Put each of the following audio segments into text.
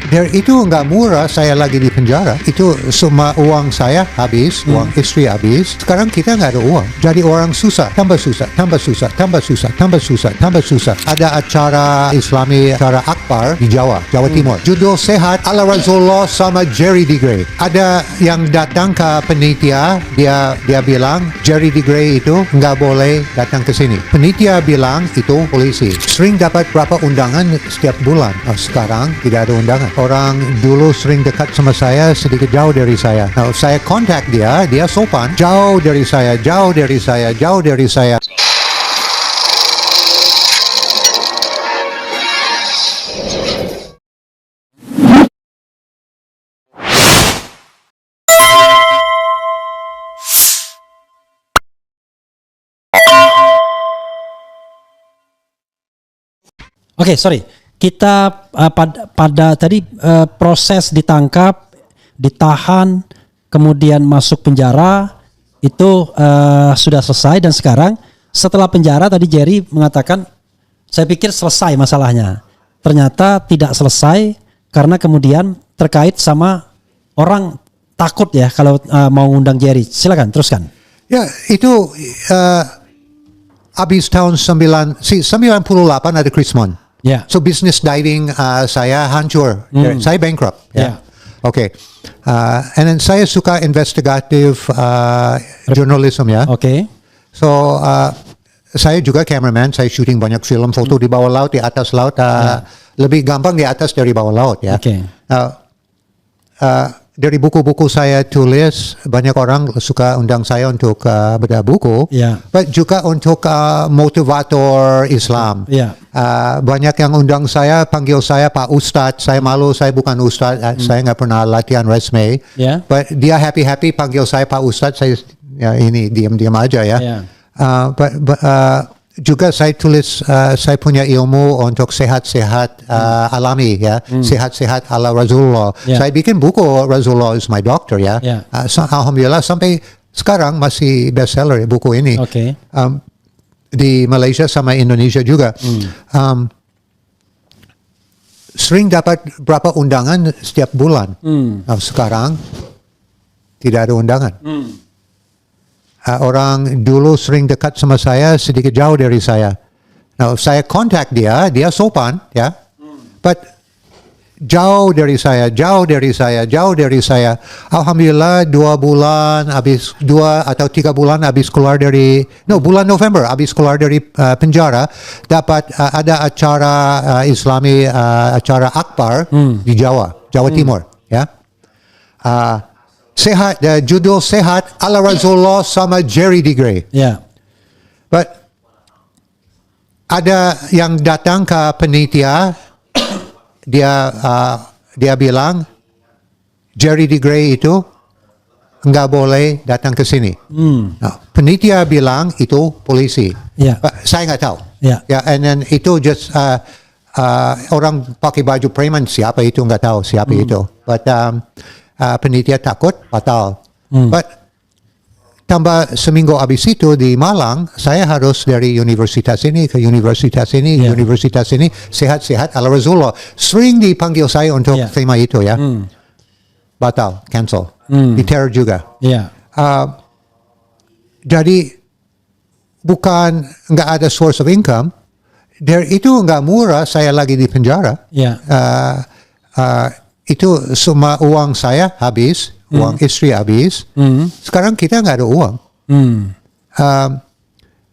Itu nggak murah, saya lagi di penjara. Itu semua uang saya habis, uang istri habis. Sekarang kita nggak ada uang. Jadi orang susah, tambah susah, tambah susah, tambah susah, tambah susah, tambah susah. Ada acara Islami, acara Akbar di Jawa Timur. Judul Sehat ala Rasulullah sama Jerry D. Gray. Ada yang datang ke penitia, dia bilang Jerry D. Gray itu nggak boleh datang ke sini. Penitia bilang itu polisi. Sering dapat berapa undangan setiap bulan. Sekarang tidak ada undangan. Orang dulu sering dekat sama saya, sedikit jauh dari saya. Nah, saya kontak dia sopan. Jauh dari saya, jauh dari saya, jauh dari saya. Oke, sorry. Kita pada tadi proses ditangkap, ditahan, kemudian masuk penjara itu sudah selesai, dan sekarang setelah penjara tadi Jerry mengatakan, saya pikir selesai masalahnya. Ternyata tidak selesai karena kemudian terkait sama orang takut ya kalau mau ngundang Jerry. Silakan teruskan. Ya, itu habis tahun 98 ada Krismon. Yeah. So business diving saya hancur. Saya bankrupt. Yeah. Okay. And then saya suka investigative journalism ya. Okay. So saya juga cameraman. Saya shooting banyak film, foto di bawah laut, di atas laut. Lebih gampang di atas dari bawah laut ya. Okay. Dari buku-buku saya tulis, banyak orang suka undang saya untuk bedah buku, but juga untuk motivator Islam. Banyak yang undang saya, panggil saya Pak Ustadz. Saya malu, saya bukan Ustadz, saya nggak pernah latihan resme. But dia happy panggil saya Pak Ustadz, saya ini diam-diam aja ya. Juga saya tulis, saya punya ilmu untuk sehat-sehat alami ya, sehat-sehat ala Rasulullah. Saya bikin buku Rasulullah is my doctor ya. Alhamdulillah sampai sekarang masih bestseller buku ini. Di Malaysia sama Indonesia juga. Sering dapat berapa undangan setiap bulan. Sekarang tidak ada undangan. Orang dulu sering dekat sama saya, sedikit jauh dari saya. Nah, saya kontak dia sopan ya, but jauh dari saya, jauh dari saya, jauh dari saya. Alhamdulillah 2 atau 3 bulan habis keluar dari, bulan November habis keluar dari penjara, dapat ada acara Islami, acara Akbar di Jawa Timur ya. Sehat, judul Sehat ala Rasulullah sama Jerry D. Gray. But ada yang datang ke penitia, dia bilang Jerry D. Gray itu nggak boleh datang ke sini. Nah, penitia bilang itu polisi. Saya nggak tahu. And then itu just orang pakai baju preman, siapa itu nggak tahu siapa itu. But penitia takut batal. But tambah seminggu habis itu di Malang, saya harus dari universitas ini ke universitas ini, universitas ini, sehat-sehat ala Rasulullah. Sering dipanggil saya untuk tema itu ya. Batal, cancel. Diteror juga. Jadi bukan nggak ada source of income. Itu nggak murah, saya lagi di penjara. Itu semua uang saya habis, uang istri habis. Sekarang kita nggak ada uang.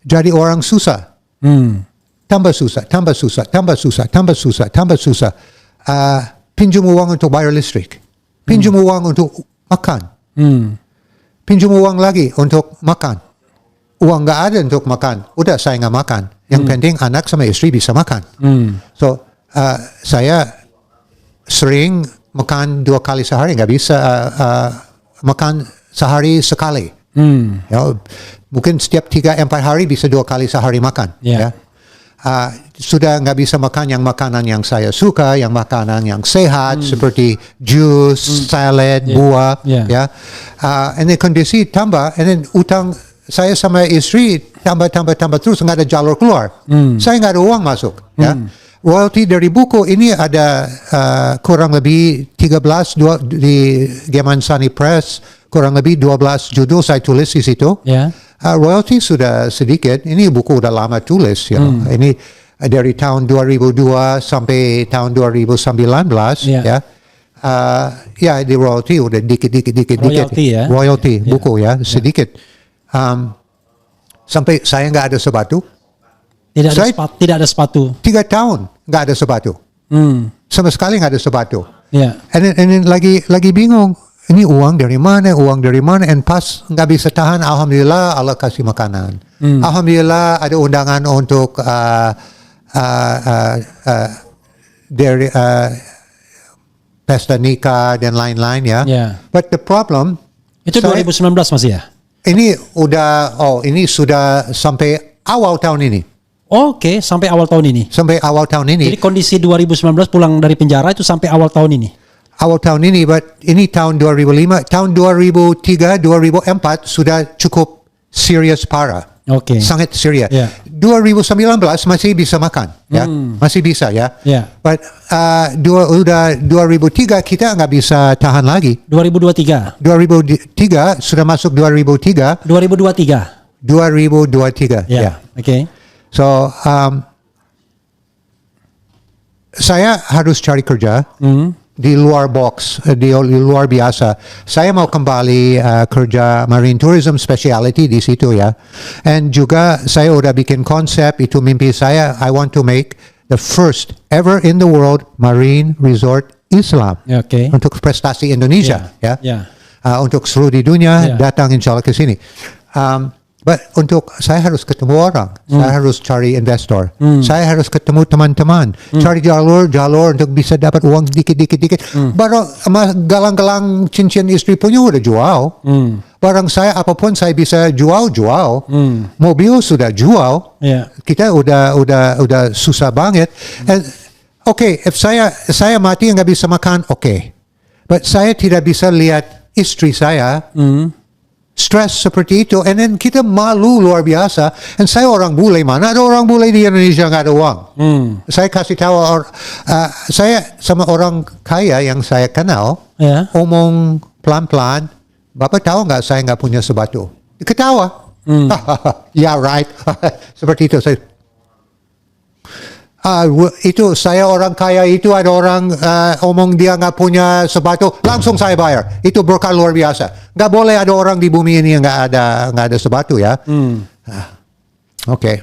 Jadi orang susah. Tambah susah, tambah susah, tambah susah, tambah susah, tambah susah. Pinjam uang untuk bayar listrik. Pinjam uang untuk makan. Pinjam uang lagi untuk makan. Uang nggak ada untuk makan. Udah saya nggak makan. Yang penting anak sama istri bisa makan. So saya sering makan 2 kali sehari, nggak bisa makan sehari sekali. Ya, mungkin setiap 3-4 hari bisa 2 kali sehari makan. Ya. Sudah nggak bisa makan yang makanan yang saya suka, yang makanan yang sehat seperti jus, salad, buah. Ya. And then kondisi tambah, and then utang saya sama istri tambah terus, nggak ada jalur keluar. Saya nggak ada uang masuk. Ya. royalty dari buku ini ada kurang lebih 13 di Geman Sani Press, kurang lebih 12 judul saya tulis di situ. Ya. Royalty sudah sedikit. Ini buku udah lama tulis ya. Ini dari tahun 2002 sampai tahun 2019 ya. Ya di royalty udah dikit. Royalty ya. Royalty buku ya sedikit. Sampai saya nggak ada sepatu. Tidak ada sepatu. 3 tahun nggak ada sepatu. Sama sekali nggak ada sepatu. Ya. And lagi bingung. Ini uang dari mana? And pas nggak bisa tahan, alhamdulillah Allah kasih makanan. Alhamdulillah ada undangan untuk dari pesta nikah dan lain-lain ya. But the problem itu 2019 masih ya? Ini sudah sampai awal tahun ini. Oke, sampai awal tahun ini. Sampai awal tahun ini. Jadi kondisi 2019 pulang dari penjara itu sampai awal tahun ini. Awal tahun ini, but ini tahun 2005, tahun 2003, 2004 sudah cukup serius parah. Oke. Sangat serius. 2019 masih bisa makan, ya, masih bisa ya. But udah 2003 kita nggak bisa tahan lagi. 2003 sudah masuk 2023. 2023. Ya. Oke. So saya harus cari kerja. Di luar box, di luar biasa. Saya mau kembali kerja marine tourism specialty di situ ya. And juga saya udah bikin konsep, itu mimpi saya. I want to make the first ever in the world marine resort Islam. Untuk prestasi Indonesia ya. Untuk seluruh di dunia datang insya Allah ke sini. But untuk saya harus ketemu orang, saya harus cari investor, saya harus ketemu teman-teman, cari jalur untuk bisa dapat uang dikit. Baru galang-galang cincin istri punya udah jual, barang saya apapun saya bisa jual, mobil sudah jual, kita udah susah banget. Okay, if saya mati nggak bisa makan, but saya tidak bisa lihat istri saya. Stress seperti itu, and then kita malu luar biasa. And saya orang bule, mana ada orang bule di Indonesia nggak ada uang. Saya kasih tahu, saya sama orang kaya yang saya kenal, omong pelan-pelan, Bapak tahu nggak saya nggak punya sepatu? Ketawa. Yeah, right. Seperti itu. Itu saya orang kaya itu ada orang omong dia nggak punya sepatu, langsung saya bayar. Itu berkah luar biasa. Nggak boleh ada orang di bumi ini yang nggak ada sepatu ya. Oke.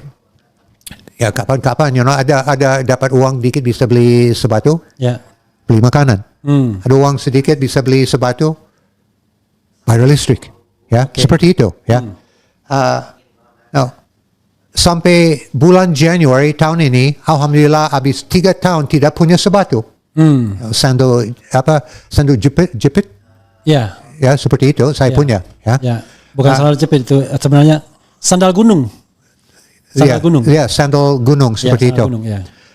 Ya kapan-kapan, ada dapat uang dikit bisa beli sepatu, beli makanan. Ada uang sedikit bisa beli sepatu, bayar listrik, ya seperti itu ya. Sampai bulan Januari tahun ini, alhamdulillah habis 3 tahun tidak punya sepatu. Sandal jepit. Ya, seperti itu saya punya. Ya. Bukan sandal jepit itu sebenarnya sandal gunung. Sandal gunung seperti itu. Gunung,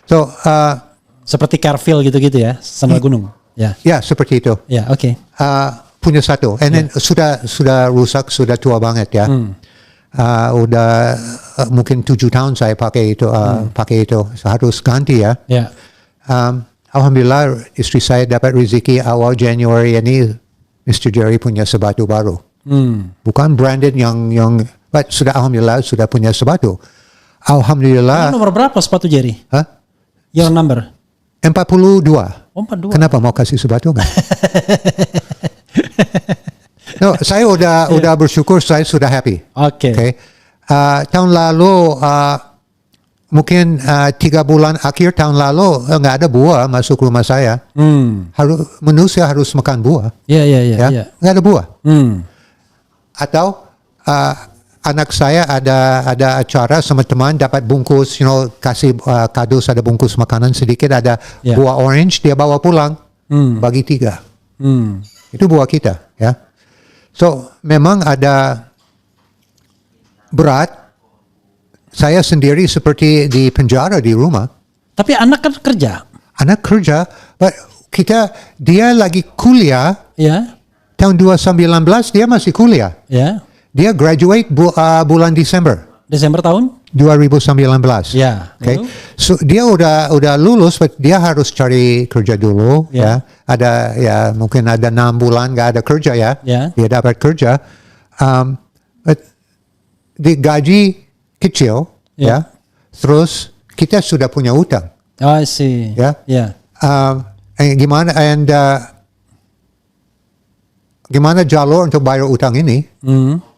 So, seperti Carville gitu-gitu ya, sandal gunung. Ya, seperti itu. Ya, oke. Punya satu, and then sudah rusak, sudah tua banget ya. Udah mungkin 7 tahun saya pakai itu, harus ganti ya. Alhamdulillah istri saya dapat rezeki awal Januari ini, Mr. Jerry punya sepatu baru. Bukan branded yang, but sudah alhamdulillah sudah punya sepatu. Alhamdulillah. Nomor berapa sepatu Jerry? Your number? 42. 42. Kenapa mau kasih sepatu nggak? No, saya udah bersyukur, saya sudah happy. Okay. Tahun lalu mungkin 3 bulan akhir tahun lalu nggak ada buah masuk rumah saya. Manusia harus makan buah. Iya. Nggak ada buah. Atau anak saya ada acara sama teman dapat bungkus, kasih kado, ada bungkus makanan sedikit, ada buah orange, dia bawa pulang, bagi 3. Itu buah kita, ya. So, memang ada berat. Saya sendiri seperti di penjara di rumah. Tapi anak kan kerja. Anak kerja, but dia lagi kuliah. Tahun 2019 dia masih kuliah. Dia graduate bulan Desember. Desember tahun? 2019. Ya. Okay. Lalu? So dia udah lulus, but dia harus cari kerja dulu. Ya. Ya. Ada mungkin ada 6 bulan nggak ada kerja ya. Ya. Dia dapat kerja. But digaji kecil. Ya. Ya. Terus kita sudah punya utang. Oh, I see. Ya. Ya. Gimana jalur untuk bayar utang ini?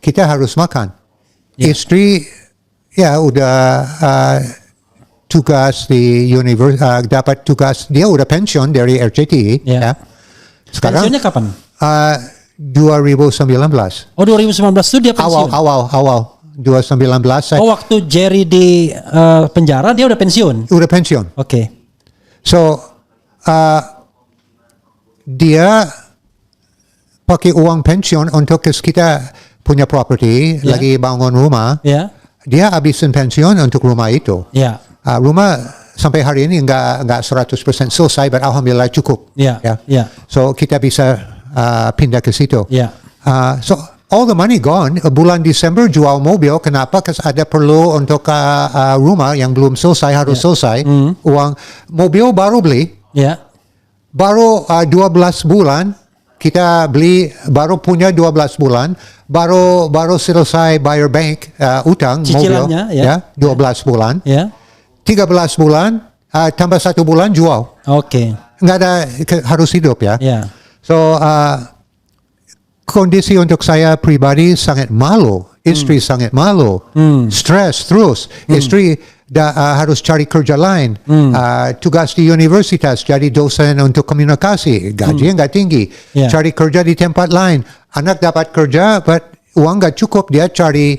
Kita harus makan. Ya. Istri udah tugas di dapat tugas, dia udah pensiun dari RCTI. Ya. Sekarang pensiunnya kapan? 2019. Oh, 2019 itu dia pensiun. Awal 2019 saya Oh, waktu Jerry di penjara dia udah pensiun. udah pensiun. Oke. So dia pakai uang pensiun untuk kita punya properti, Ya. lagi bangun rumah. Ya. Dia habisin pensiun untuk rumah itu. Ya. Rumah sampai hari ini nggak 100% selesai, but alhamdulillah cukup. Ya. Ya. So kita bisa pindah ke situ. Ya. So all the money gone. Bulan Desember jual mobil. Kenapa? Karena ada perlu untuk rumah yang belum selesai, harus selesai. Uang mobil baru beli. Ya. Baru 12 bulan kita beli, baru punya 12 bulan, baru selesai bayar bank utang Cicilannya, mobil, ya. 12 bulan, Ya. 13 bulan tambah 1 bulan jual, Oke. nggak ada harus hidup ya. Ya. So kondisi untuk saya pribadi sangat malu, istri sangat malu, stres terus, istri harus cari kerja lain, tugas di universitas jadi dosen untuk komunikasi, gaji nggak tinggi, Yeah. cari kerja di tempat lain, anak dapat kerja, but uang nggak cukup, dia cari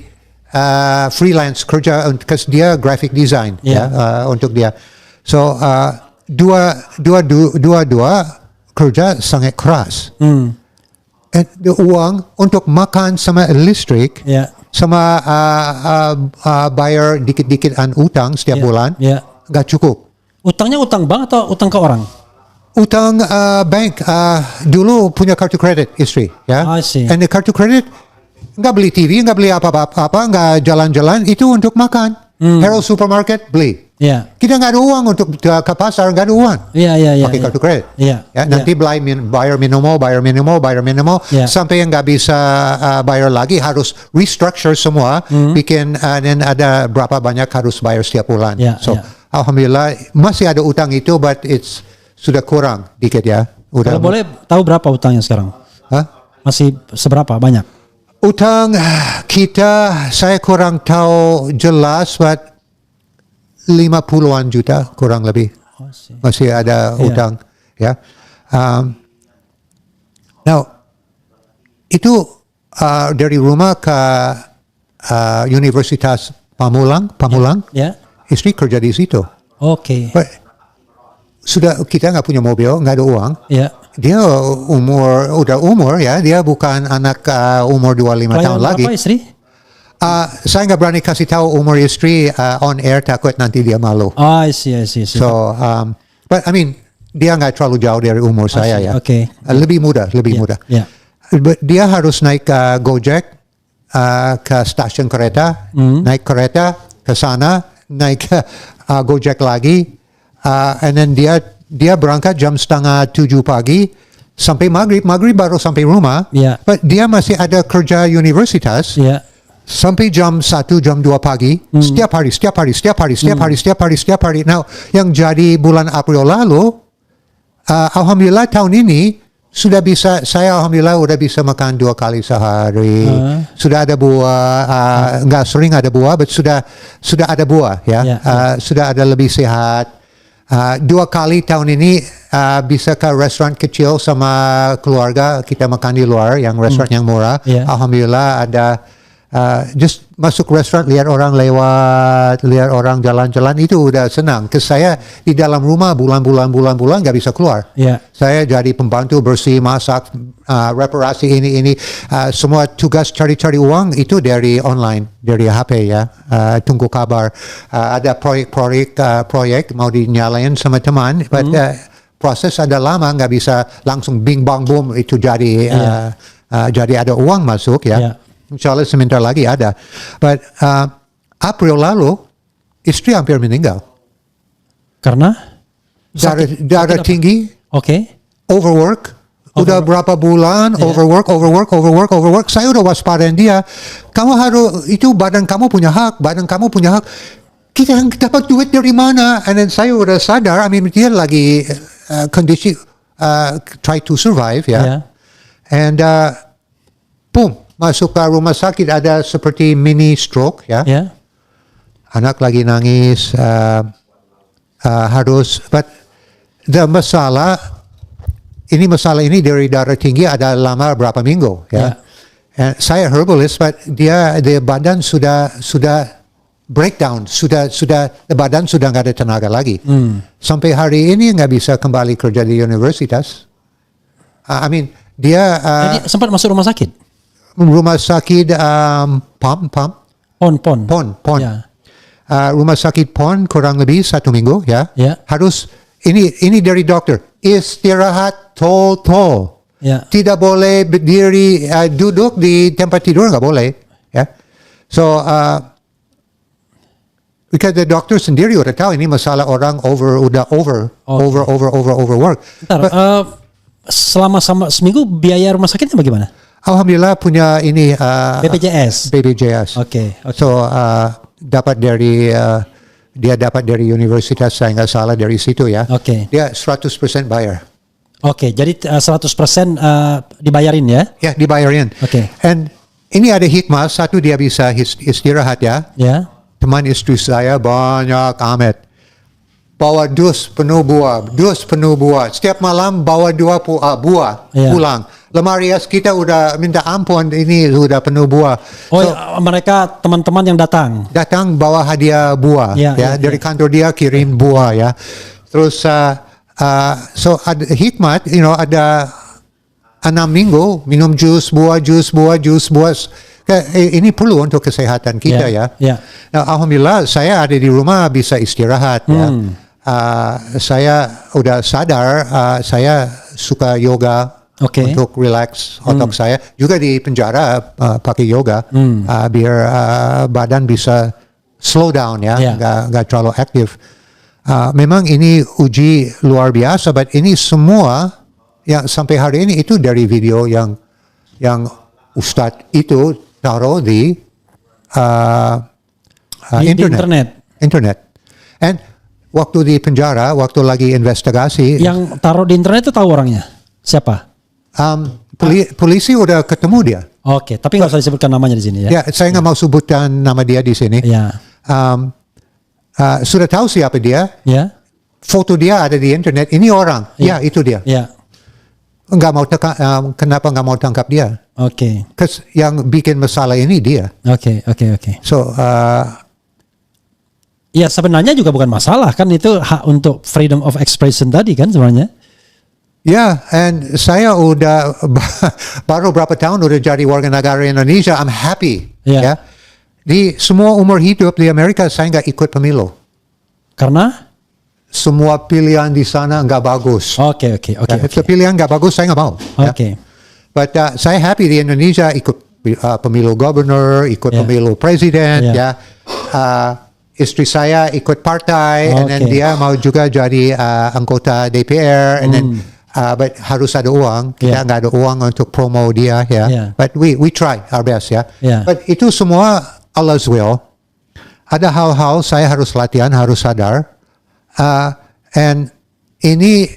freelance kerja untuk dia graphic design, Yeah. untuk dia. So dua kerja sangat keras. Uang untuk makan sama listrik, Ya. sama bayar dikit-dikitan utang setiap Ya. bulan, Ya. nggak cukup. Utangnya utang bank atau utang ke orang? Utang bank, dulu punya kartu kredit istri, ya. I see. And the kartu kredit nggak beli TV, nggak beli apa-apa, nggak jalan-jalan, itu untuk makan. Harold Supermarket beli. Ya. Kita nggak ada uang untuk ke pasar, nggak ada uang. Iya, iya, iya. Pakai iya. kartu kredit. Iya. Ya, nanti bayar minimal, Ya. sampai yang nggak bisa bayar lagi harus restructure semua, bikin dan ada berapa banyak harus bayar setiap bulan. Ya, So ya. alhamdulillah masih ada utang itu, but it's sudah kurang dikit ya. Udah. Kalau boleh tahu berapa utangnya sekarang? Hah? Masih seberapa banyak? Utang kita saya kurang tahu jelas, but 50-an juta kurang lebih. Oh, sih. Masih ada Iya. utang, ya. Now itu dari rumah ke Universitas Pamulang, Ya. istri kerja di situ. Oke. But sudah kita nggak punya mobil, nggak ada uang. Ya. Dia udah umur ya, dia bukan anak umur 25 tahun Pelayanan lagi. berapa istri? Saya nggak berani kasih tahu umur istri on air, takut nanti dia malu. Oh, I see. So, but I mean, dia nggak terlalu jauh dari umur saya ya. Oke. Lebih muda. Ya. But dia harus naik Gojek ke stasiun kereta, naik kereta ke sana, naik Gojek lagi, and then dia berangkat jam 6:30 pagi sampai maghrib baru sampai rumah. Ya. But dia masih ada kerja universitas. Ya. Sampai jam 1, jam 2 pagi, setiap hari. Now, yang jadi bulan April lalu, alhamdulillah tahun ini saya alhamdulillah udah bisa makan 2 kali sehari. Sudah ada buah, nggak sering ada buah, but sudah ada buah ya. Ya. Sudah ada lebih sehat. 2 kali tahun ini bisa ke restoran kecil sama keluarga, kita makan di luar, yang restoran yang murah. Ya. Alhamdulillah ada. Just masuk restoran, lihat orang lewat, lihat orang jalan-jalan, itu udah senang. Ke saya di dalam rumah bulan-bulan nggak bisa keluar. Ya. Saya jadi pembantu bersih, masak, reparasi ini, semua tugas cari-cari uang itu dari online, dari HP ya. Tunggu kabar. Ada proyek mau dinyalain sama teman, but proses ada lama, nggak bisa langsung bing bang boom itu jadi jadi ada uang masuk ya. Ya. Insya Allah sebentar lagi ada. But April lalu istri hampir meninggal. Karena Darah tinggi, Oke. overwork. Udah berapa bulan overwork. Saya udah waspadain dia. Kamu harus, itu badan kamu punya hak. Kita yang dapat duit dari mana? And then saya udah sadar, dia lagi kondisi try to survive ya. Yeah. And boom, masuk ke rumah sakit ada seperti mini stroke ya. Ya. Anak lagi nangis, harus, but the masalah ini dari darah tinggi ada lama berapa minggu ya. And saya herbalist, but dia badan sudah breakdown, badan sudah nggak ada tenaga lagi. Sampai hari ini nggak bisa kembali kerja di universitas. Dia Jadi sempat masuk rumah sakit. PON. Ya. Rumah sakit PON kurang lebih 1 minggu ya. Ya. Harus ini dari dokter, istirahat total. Ya. Tidak boleh berdiri, duduk di tempat tidur nggak boleh ya. So because the dokter sendiri udah tahu ini masalah orang overwork. Bentar, selama seminggu biaya rumah sakitnya bagaimana? Alhamdulillah punya ini BPJS. Oke. So dapat dari dia dapat dari universitas, saya nggak salah dari situ ya. Oke. Dia 100% bayar. Oke, jadi 100% dibayarin ya? Ya, dibayarin. Oke. And ini ada hikmah, satu dia bisa istirahat ya. Ya. Teman istri saya banyak amat. Bawa dus penuh buah. Setiap malam bawa 2 buah pulang. Lemari es kita udah minta ampun, ini sudah penuh buah. Oh, mereka teman-teman yang datang Bawa hadiah buah dari kantor dia kirim buah ya. Terus so ada hikmat, ada 6 minggu minum jus buah. Ini perlu untuk kesehatan kita ya. Nah, alhamdulillah saya ada di rumah bisa istirahat ya. Saya udah sadar, saya suka yoga. Untuk relax otak saya. Juga di penjara pakai yoga biar badan bisa slow down ya, nggak terlalu aktif. Memang ini uji luar biasa, but ini semua yang sampai hari ini itu dari video yang Ustadz itu taruh di internet. And waktu di penjara, waktu lagi investigasi, yang taruh di internet itu tahu orangnya siapa? Polisi udah ketemu dia. Oke, tapi nggak usah disebutkan namanya di sini ya. Ya, saya nggak mau sebutkan nama dia di sini. Ya. Sudah tahu siapa dia. Ya. Foto dia ada di internet. Ini orang. Ya, itu dia. Ya. Kenapa nggak mau tangkap dia? Oke. Yang bikin masalah ini dia. Oke. So, ya sebenarnya juga bukan masalah kan, itu hak untuk freedom of expression tadi kan sebenarnya. Ya, and saya udah baru berapa tahun udah jadi warga negara Indonesia. I'm happy. Ya. Di semua umur hidup di Amerika saya nggak ikut pemilu. Karena? Semua pilihan di sana nggak bagus. Oke. Pilihan nggak bagus saya nggak mau. Oke. But saya happy di Indonesia ikut pemilu gubernur, ikut pemilu presiden. Ya. Istri saya ikut partai, and then dia mau juga jadi anggota DPR, and then but harus ada uang. Kita nggak ada uang untuk promo dia ya. But we try our best ya. But itu semua Allah's will. Ada hal-hal saya harus latihan, harus sadar. And ini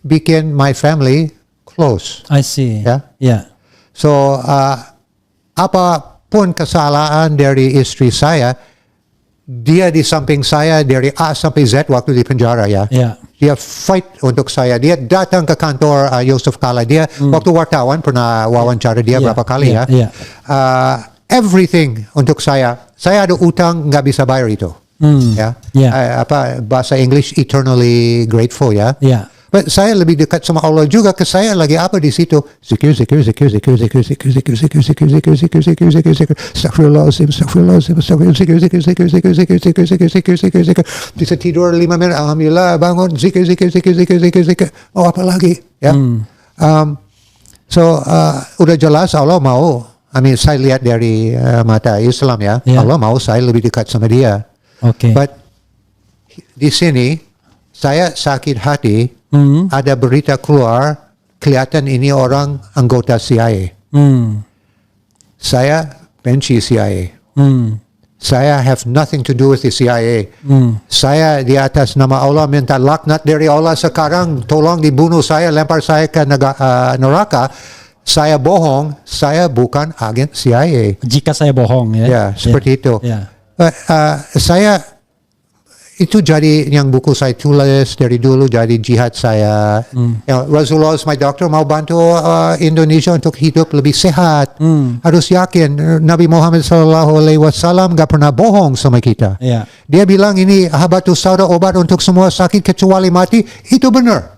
bikin my family close. I see. Ya. So apapun kesalahan dari istri saya, dia di samping saya dari A sampai Z waktu di penjara ya. Dia fight untuk saya. Dia datang ke kantor Yusuf Kala. Dia waktu wartawan pernah wawancara dia berapa kali ya. Everything untuk saya. Saya ada utang nggak bisa bayar itu. Bahasa English eternally grateful ya. But saya lebih dekat sama Allah juga, ke saya lagi apa di situ? Zikir. Astagfirullahaladzim. Bisa tidur 5 menit, alhamdulillah, bangun, zikir. Oh, apa lagi? Ya. So, udah jelas Allah mau saya lihat dari mata Islam ya. Yeah. Allah mau saya lebih dekat sama dia. Oke. But di sini saya sakit hati. Ada berita keluar, kelihatan ini orang anggota CIA. Saya benci CIA. Saya have nothing to do with the CIA. Saya di atas nama Allah minta laknat dari Allah sekarang. Tolong dibunuh saya, lempar saya ke neraka. Saya bohong, saya bukan agen CIA. Jika saya bohong ya. Ya, seperti itu. Ya. Saya itu jadi yang buku saya tulis dari dulu, jadi jihad saya. Rasulullah is my doctor, mau bantu Indonesia untuk hidup lebih sehat. Harus yakin Nabi Muhammad SAW gak pernah bohong sama kita. Ya. Dia bilang ini habatus sauda, obat untuk semua sakit kecuali mati. Itu benar.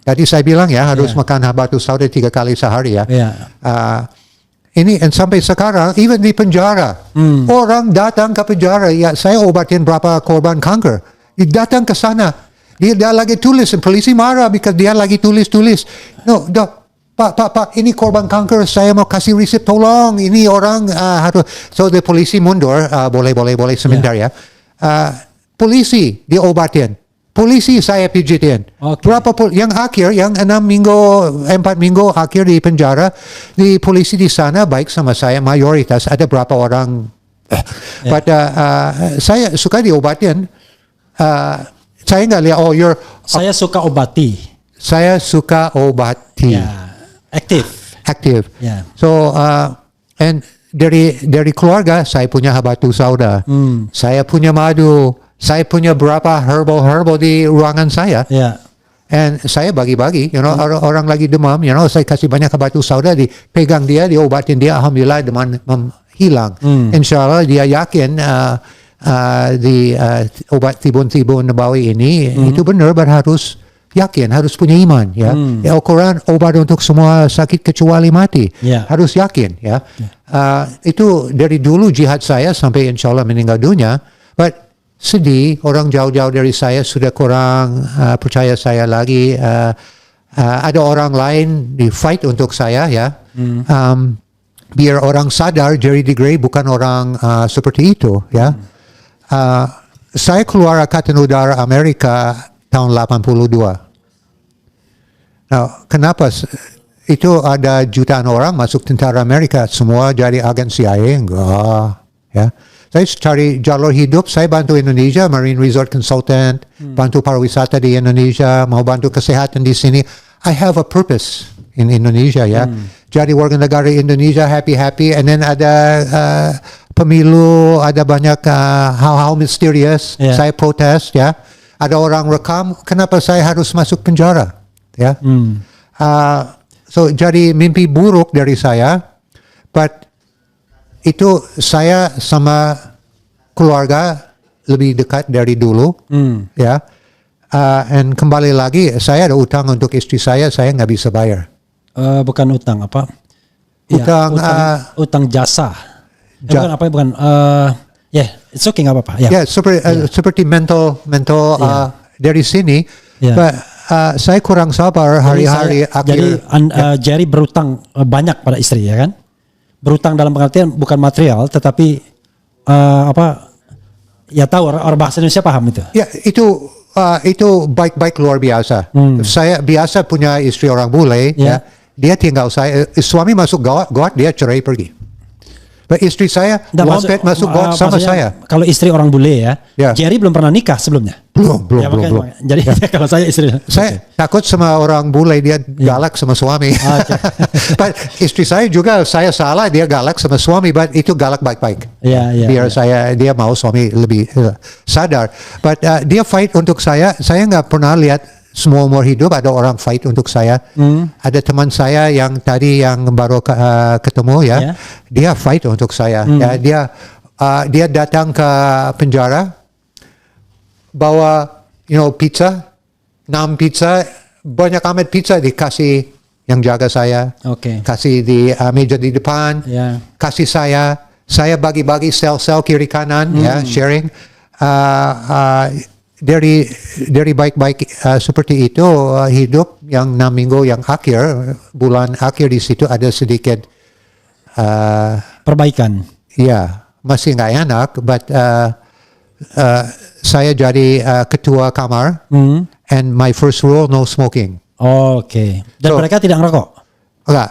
Jadi saya bilang ya harus makan habatus sauda 3 kali sehari ya. Ini sampai sekarang even di penjara orang datang ke penjara, ya saya obatin berapa korban kanker, dia datang ke sana, dia lagi tulis, dan polisi marah because dia lagi tulis no dok, pak ini korban kanker, saya mau kasih resep, tolong ini orang harus, so the polisi mundur, boleh sebentar ya, polisi dia obatin, polisi saya pijitin. Okay. Yang akhir, yang 4 minggu akhir di penjara, di polisi di sana baik sama saya, mayoritas, ada berapa orang. But saya suka diobatin. Saya nggak lihat, Saya suka obati. Saya suka obati. Aktif. Yeah. So, and dari keluarga, saya punya habatus sauda. Saya punya madu. Saya punya berapa herbal di ruangan saya. Yeah. And saya bagi-bagi, orang lagi demam, saya kasih banyak habatus sauda, dipegang dia, diobatin dia, alhamdulillah demam hilang. Insya Allah dia yakin di obat tibun nabawi ini itu benar, harus yakin, harus punya iman ya. Al-Quran obat untuk semua sakit kecuali mati. Yeah. Harus yakin ya. Itu dari dulu jihad saya sampai insya Allah meninggal dunia. But sedih, orang jauh-jauh dari saya sudah kurang percaya saya lagi. Ada orang lain di fight untuk saya ya. Biar orang sadar Jerry DeGray bukan orang seperti itu ya. Saya keluar Angkatan Udara Amerika tahun 82. Nah, kenapa itu ada jutaan orang masuk tentara Amerika, semua jadi agen CIA? Enggak ya. Saya cari jalur hidup, saya bantu Indonesia, Marine Resort Consultant, bantu pariwisata di Indonesia, mau bantu kesehatan di sini. I have a purpose in Indonesia ya. Jadi warga negara Indonesia happy, and then ada pemilu, ada banyak hal-hal misterius. Yeah. Saya protes ya. Ada orang rekam, kenapa saya harus masuk penjara? Ya. So jadi mimpi buruk dari saya, but itu saya sama keluarga lebih dekat dari dulu, ya. And kembali lagi, saya ada utang untuk istri saya nggak bisa bayar. Bukan utang apa? Utang, utang jasa. Bukan. It's okay, nggak apa-apa. Seperti mental dari sini. Yeah. But, saya kurang sabar hari-hari akhir. Jadi Jerry berutang banyak pada istri ya kan? Berutang dalam pengertian bukan material, tetapi ya tahu orang bahasa Indonesia paham itu. Ya itu baik-baik luar biasa. Saya biasa punya istri orang bule, ya. Dia tinggal saya, suami masuk got, dia cerai pergi. Istri saya lompet masuk got sama saya. Kalau istri orang bule ya, Jerry belum pernah nikah sebelumnya. Belum. Jadi kalau saya istri, saya takut sama orang bule, dia galak sama suami. But istri saya juga, saya salah, dia galak sama suami, but itu galak baik-baik. Biar dia mau suami lebih sadar. But dia fight untuk saya nggak pernah lihat semua umur hidup ada orang fight untuk saya. Ada teman saya yang baru ketemu ya, dia fight untuk saya. Ya, dia datang ke penjara, bawa pizza, 6 pizza, banyak amat pizza dikasih yang jaga saya. Kasih di meja di depan, kasih saya bagi-bagi sel-sel kiri kanan, ya, sharing. Dari baik-baik seperti itu, hidup yang 6 minggu yang bulan akhir di situ ada sedikit Perbaikan. ya masih nggak enak, but saya jadi ketua kamar, and my first rule no smoking. Oke. Dan So- mereka tidak ngerokok. Enggak.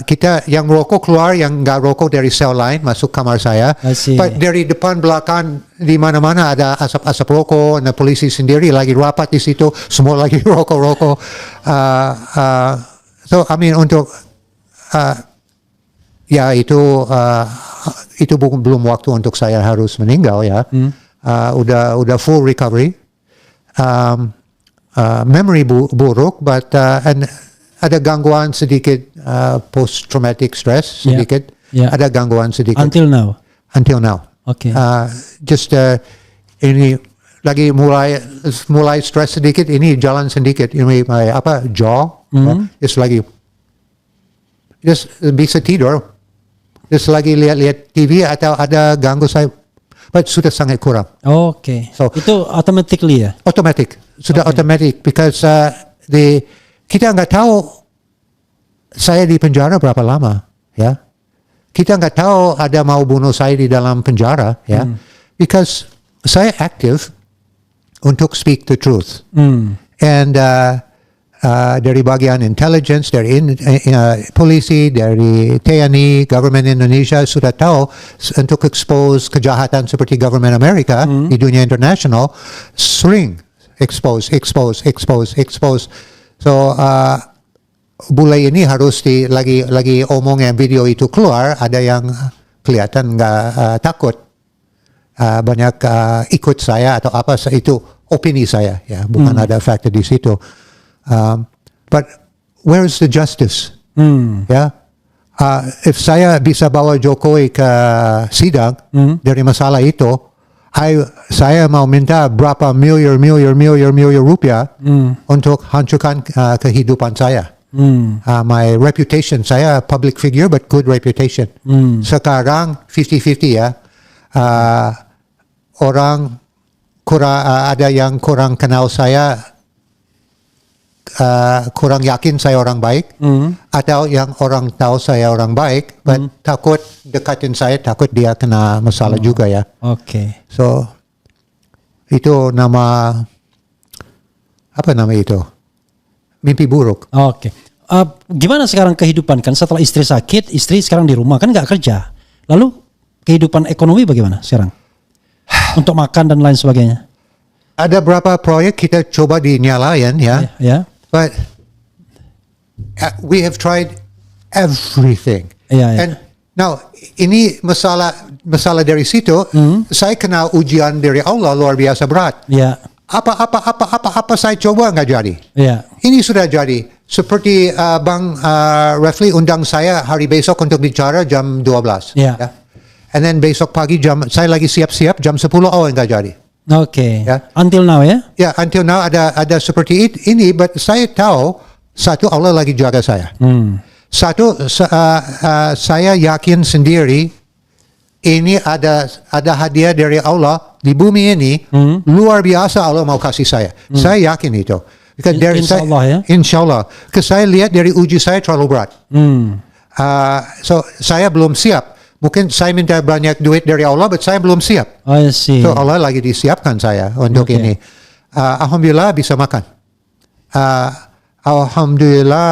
Kita yang rokok keluar, yang nggak rokok dari sel lain masuk kamar saya. I see. But dari depan belakang di mana-mana ada asap-asap rokok. Dan polisi sendiri lagi rapat di situ, semua lagi rokok-rokok. So I mean untuk ya itu belum waktu untuk saya harus meninggal ya. Udah full recovery. Memory buruk, but and ada gangguan sedikit post traumatic stress Yeah. sedikit. Yeah. Ada gangguan sedikit Until now. until now. Oke. Just ini lagi mulai stress sedikit, ini jalan sedikit, ini my jaw, just lagi just bisa tidur, just lagi lihat TV atau ada ganggu saya, but sudah sangat kurang. Oke. So- Itu automatically ya. Automatic, sudah Okay. automatic because kita nggak tahu saya di penjara berapa lama, ya. Kita nggak tahu ada mau bunuh saya di dalam penjara, ya. Because saya aktif untuk speak the truth. And dari bagian intelligence, dari polisi, dari TNI, government Indonesia sudah tahu untuk expose kejahatan seperti government Amerika di dunia internasional sering expose. So bule ini harus lagi omong yang video itu keluar, ada yang kelihatan nggak takut, banyak ikut saya atau apa, itu opini saya ya, bukan ada fakta di situ. But where is the justice? Ya, if saya bisa bawa Jokowi ke sidang dari masalah itu, saya mau minta berapa miliar rupiah untuk hancurkan kehidupan saya. My reputation, saya public figure but good reputation. Sekarang 50-50 ya. Orang ada yang kurang kenal saya, kurang yakin saya orang baik, atau yang orang tahu saya orang baik, but takut dekatin saya, takut dia kena masalah juga ya. Oke. So itu apa nama itu? Mimpi buruk. Oke. Gimana sekarang kehidupan, kan setelah istri sakit, istri sekarang di rumah kan nggak kerja. Lalu kehidupan ekonomi bagaimana sekarang? Untuk makan dan lain sebagainya. Ada berapa proyek kita coba dinyalain ya. Ya. But we have tried everything. Yeah. And now ini masalah dari situ. Saya kena ujian dari Allah luar biasa berat. Ya. Apa saya coba nggak jadi. Ya. Ini sudah jadi. Seperti Bang Refli undang saya hari besok untuk bicara jam 12. Ya. And then besok pagi saya lagi siap-siap jam 10 nggak jadi. Oke. Ya. Until now ya. Ya, until now ada seperti ini, but saya tahu satu, Allah lagi jaga saya. Satu, saya yakin sendiri ini ada hadiah dari Allah di bumi ini, luar biasa Allah mau kasih saya. Saya yakin itu. Insya Allah ya. Insya Allah. Saya lihat dari uji saya terlalu berat. So saya belum siap. Mungkin saya minta banyak duit dari Allah, but saya belum siap. I see. So Allah lagi disiapkan saya untuk ini. Alhamdulillah bisa makan. Alhamdulillah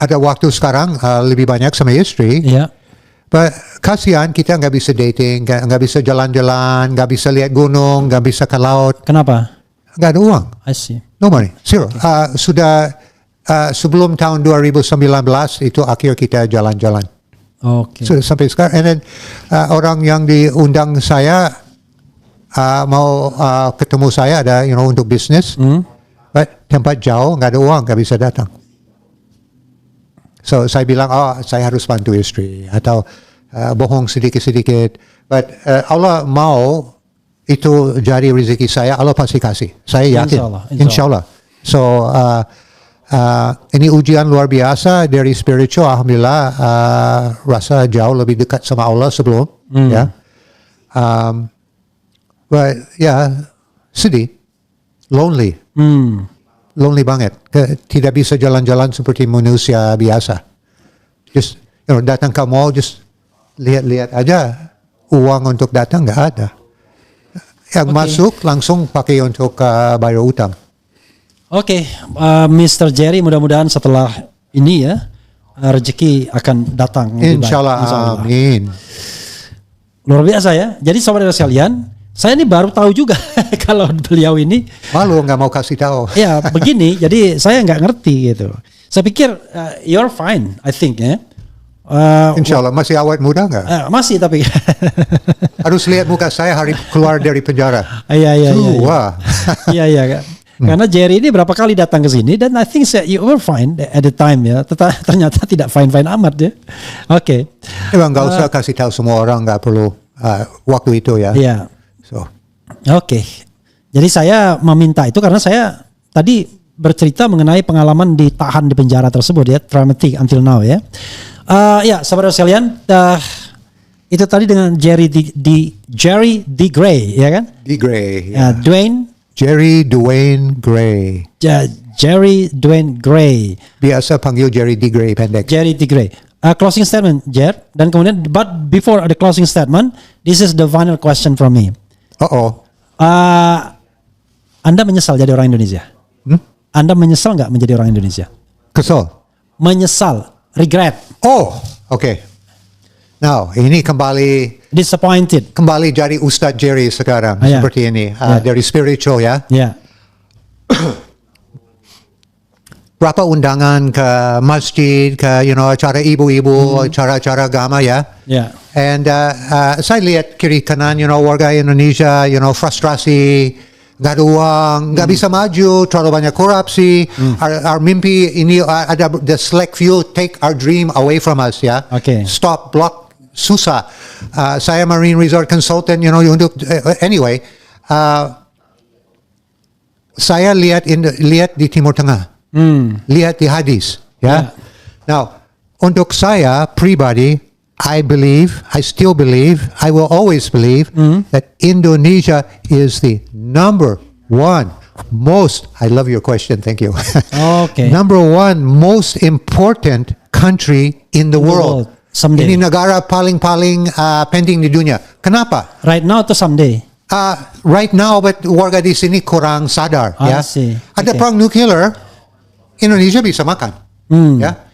ada waktu sekarang lebih banyak sama istri. Ya. But kasihan kita nggak bisa dating, nggak bisa jalan-jalan, nggak bisa lihat gunung, nggak bisa ke laut. Kenapa? Nggak ada uang. I see. No money. Zero. Sudah sebelum tahun 2019 itu akhir kita jalan-jalan. Oke. Sudah sampai sekarang. And then orang yang diundang saya mau ketemu saya ada untuk bisnis, but tempat jauh nggak ada uang, nggak bisa datang. So saya bilang saya harus bantu istri atau bohong sedikit-sedikit. But Allah mau itu jadi rezeki saya, Allah pasti kasih. Saya yakin. Insya Allah. So ini ujian luar biasa dari spiritual. Alhamdulillah rasa jauh lebih dekat sama Allah sebelum. Ya. But sedih, lonely, lonely banget. Tidak bisa jalan-jalan seperti manusia biasa. just datang ke mall, just lihat-lihat aja. Uang untuk datang nggak ada. Yang masuk langsung pakai untuk bayar utang. Oke, Mr. Jerry, mudah-mudahan setelah ini ya rezeki akan datang. Insyaallah, amin. Luar biasa ya. Jadi saudara sekalian, saya ini baru tahu juga kalau beliau ini. Malu nggak mau kasih tahu. Ya begini, jadi saya nggak ngerti gitu. Saya pikir you're fine, I think ya. Insyaallah, masih awet muda nggak? Masih tapi harus lihat muka saya hari keluar dari penjara. Iya. Wah. Iya. Karena Jerry ini berapa kali datang ke sini dan I think you were fine at the time ya. Ternyata tidak fine amat ya. Oke. Emang nggak usah kasih tahu semua orang, nggak perlu waktu itu ya. Iya. So. Oke. Jadi saya meminta itu karena saya tadi bercerita mengenai pengalaman ditahan di penjara tersebut ya, traumatic until now ya. Ya, saudara sekalian, itu tadi dengan Jerry D. Gray, ya kan? D. Gray. Ya. Jerry Dwayne Gray. Jerry Dwayne Gray. Biasa panggil Jerry D. Gray pendek. Jerry D. Gray. Closing statement, Jer. Dan kemudian, but before the closing statement, this is the final question from me. Anda menyesal jadi orang Indonesia? Anda menyesal nggak menjadi orang Indonesia? Kesal. Menyesal. Regret. Okay. Now, ini kembali disappointed. Kembali jadi Ustadz Jerry sekarang seperti ini dari spiritual ya. Yeah. Berapa undangan ke masjid, ke acara ibu-ibu, acara-acara agama ya. Yeah. And saya lihat kiri kanan warga Indonesia frustrasi. Nggak ada uang, nggak bisa maju, terlalu banyak korupsi. Our mimpi ini ada the select few take our dream away from us ya. Okay. Stop, block, susah. Saya marine resort consultant, untuk anyway. Saya lihat di Timur Tengah, lihat di hadis ya. Now untuk saya pribadi, I still believe, I will always believe that Indonesia is the number one most, I love your question, thank you. Okay. Number one most important country in the world. Someday. Ini negara paling-paling penting di dunia. Kenapa? Right now atau someday? Right now, but warga di sini kurang sadar. Ya. Ada perang nuklir, Indonesia bisa makan. Ya.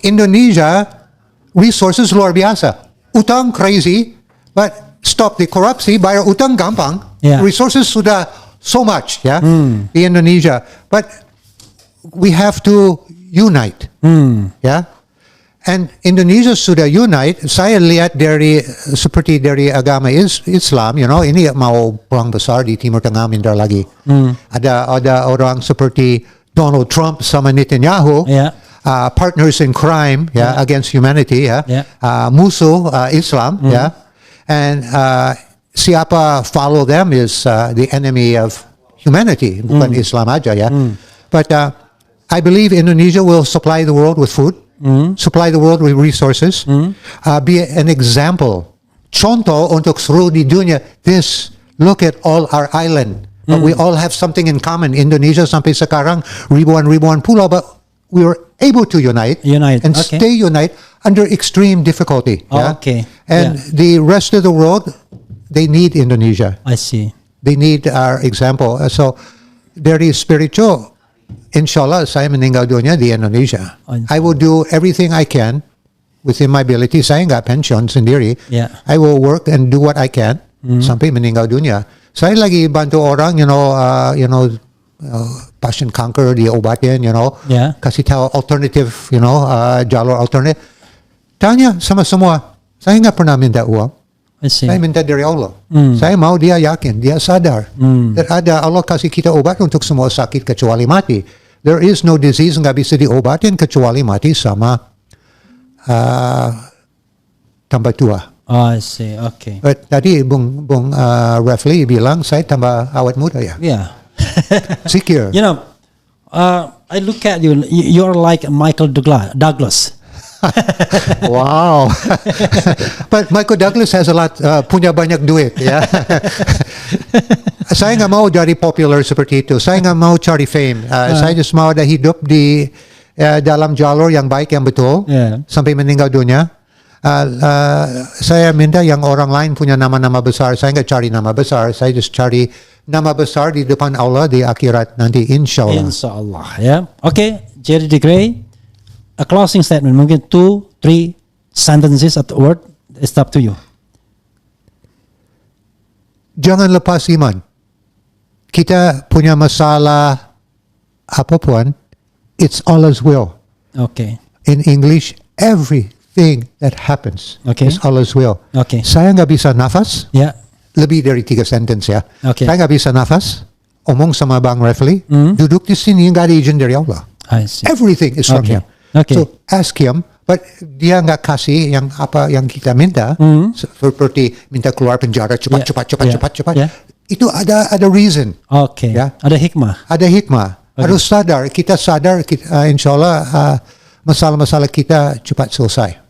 Indonesia resources luar biasa. Utang crazy, but stop the korupsi, bayar utang gampang. Yeah. Resources sudah so much ya di Indonesia. But we have to unite. Ya. And Indonesia sudah unite. Saya lihat seperti dari agama Islam, ini mau perang besar di Timur Tengah bentar lagi. Ada orang seperti Donald Trump sama Netanyahu. Yeah. Partners in crime, against humanity, musuh Islam, and siapa follow them is the enemy of humanity, bukan Islam aja, But I believe Indonesia will supply the world with food, supply the world with resources, be an example, contoh untuk seluruh di dunia. Look at all our island, but we all have something in common. Indonesia sampai sekarang ribuan pulau, but we were able to unite and stay unite under extreme difficulty. And the rest of the world, they need Indonesia. I see. They need our example. So dari spiritual, inshallah saya meninggal dunia di Indonesia. I will do everything I can within my ability. Saya nggak pensiun sendiri. I will work and do what I can sampai meninggal dunia. Saya lagi bantu orang, passion cancer diobatin, kasih tahu alternative, jalur alternatif. Tanya sama semua, saya nggak pernah minta uang. Saya minta dari Allah. Saya mau dia yakin, dia sadar. Dan ada Allah kasih kita obat untuk semua sakit kecuali mati. There is no disease nggak bisa diobatin kecuali mati sama tambah tua. I see, okay. But tadi Bung Refli bilang saya tambah awet muda ya. Yeah. Secure. I look at you. You're like Michael Douglas. Wow. But Michael Douglas has a lot, punya banyak duit. Ya. Saya nggak mau jadi popular seperti itu. Saya nggak mau cari fame. Saya just mau ada hidup di dalam jalur yang baik, yang betul, sampai meninggal dunia. Saya minta yang orang lain punya nama-nama besar. Saya nggak cari nama besar, saya just cari nama besar di depan Allah di akhirat nanti, insyaallah. Insyaallah, ya. Oke, Jerry de Grey, a closing statement, mungkin 2-3 sentences atau word, it's up to you. Jangan lepas iman. Kita punya masalah apapun, it's Allah's will. Okay. In English, everything that happens is Allah's will. Okay. Saya nggak bisa nafas. Ya. Lebih dari 3 sentence ya. Okay. Saya nggak bisa nafas. Omong sama Bang Refli, duduk di sini nggak ada izin dari Allah. I see. Everything is from Him. Okay. So ask Him, but dia nggak kasih yang apa yang kita minta, seperti minta keluar penjara cepat. Yeah. Itu ada reason. Oke. Ya. Ada hikmah. Ada hikmah. Harus sadar. Kita sadar, insya Allah masalah-masalah kita cepat selesai.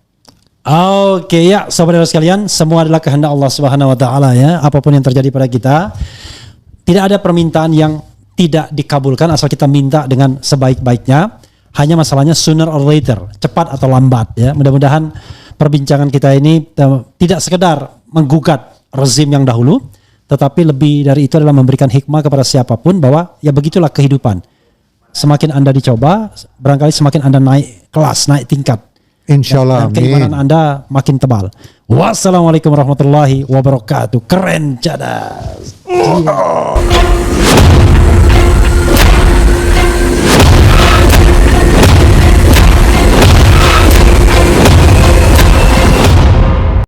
Oke, ya, saudara sekalian, semua adalah kehendak Allah Subhanahu wa taala ya. Apapun yang terjadi pada kita, tidak ada permintaan yang tidak dikabulkan asal kita minta dengan sebaik-baiknya. Hanya masalahnya sooner or later, cepat atau lambat ya. Mudah-mudahan perbincangan kita ini tidak sekedar menggugat rezim yang dahulu, tetapi lebih dari itu adalah memberikan hikmah kepada siapapun bahwa ya begitulah kehidupan. Semakin Anda dicoba, barangkali semakin Anda naik kelas, naik tingkat. Insyaallah. Dan keimanan Anda makin tebal. Wassalamualaikum warahmatullahi wabarakatuh. Keren cadas.